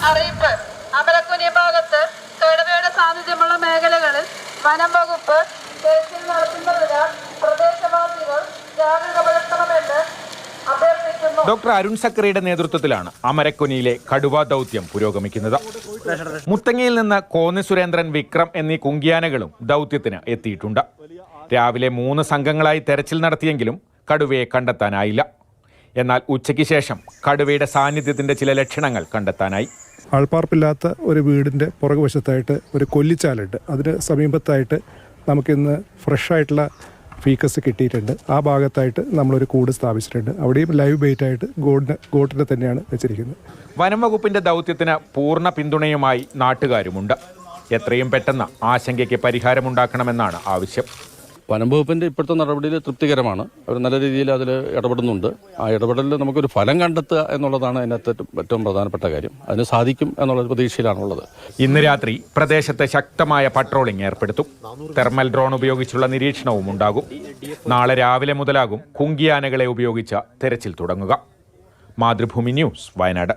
അറിയിപ്പ്. അമരക്കുനി ഭാഗത്ത് കടുവയുടെ സാന്നിധ്യമുള്ള മേഖലകളിൽ വനം വകുപ്പ് തെരച്ചിൽ നടത്തുന്നതിനാൽ പ്രദേശവാസികൾ ജാഗ്രത പുലർത്തണമെന്ന് അഭ്യർത്ഥിക്കുന്നു. ഡോക്ടർ അരുൺ സക്കറിയുടെ നേതൃത്വത്തിലാണ് അമരക്കുനിയിലെ കടുവ ദൗത്യം പുരോഗമിക്കുന്നത്. മുത്തങ്ങയിൽ നിന്ന് കോന്നി സുരേന്ദ്രൻ, വിക്രം എന്നീ കുങ്കിയാനകളും ദൗത്യത്തിന് എത്തിയിട്ടുണ്ട്. രാവിലെ 3 സംഘങ്ങളായി തെരച്ചിൽ നടത്തിയെങ്കിലും കടുവയെ കണ്ടെത്താനായില്ല. എന്നാൽ ഉച്ചയ്ക്ക് ശേഷം കടുവയുടെ സാന്നിധ്യത്തിന്റെ ചില ലക്ഷണങ്ങൾ കണ്ടെത്താനായി. ആൾപ്പാർപ്പില്ലാത്ത ഒരു വീടിൻ്റെ പുറകുവശത്തായിട്ട് ഒരു കൊല്ലിച്ചാലുണ്ട്. അതിന് സമീപത്തായിട്ട് നമുക്കിന്ന് ഫ്രഷായിട്ടുള്ള ഫീക്കസ് കിട്ടിയിട്ടുണ്ട്. ആ ഭാഗത്തായിട്ട് നമ്മളൊരു കൂട് സ്ഥാപിച്ചിട്ടുണ്ട്. അവിടെയും ലൈവ് ബെയ്റ്റായിട്ട് ഗോട്ടിനെ തന്നെയാണ് വെച്ചിരിക്കുന്നത്. വനം വകുപ്പിന്റെ ദൗത്യത്തിന് പൂർണ്ണ പിന്തുണയുമായി നാട്ടുകാരുമുണ്ട്. എത്രയും പെട്ടെന്ന് ആശങ്കയ്ക്ക് പരിഹാരമുണ്ടാക്കണമെന്നാണ് ആവശ്യം. വനം വകുപ്പിൻ്റെ ഇപ്പോഴത്തെ നടപടിയിൽ തൃപ്തികരമാണ്. അവർ നല്ല രീതിയിൽ അതിൽ ഇടപെടുന്നുണ്ട്. ആ ഇടപെടലിൽ നമുക്കൊരു ഫലം കണ്ടെത്തുക എന്നുള്ളതാണ് അതിനകത്ത് ഏറ്റവും പ്രധാനപ്പെട്ട കാര്യം. അതിന് സാധിക്കും എന്നുള്ള പ്രതീക്ഷയിലാണുള്ളത്. ഇന്ന് രാത്രി പ്രദേശത്ത് ശക്തമായ പട്രോളിംഗ് ഏർപ്പെടുത്തും. തെർമൽ ഡ്രോൺ ഉപയോഗിച്ചുള്ള നിരീക്ഷണവും ഉണ്ടാകും. നാളെ രാവിലെ മുതലാകും കുങ്കിയാനകളെ ഉപയോഗിച്ച തെരച്ചിൽ തുടങ്ങുക. മാതൃഭൂമി ന്യൂസ്, വയനാട്.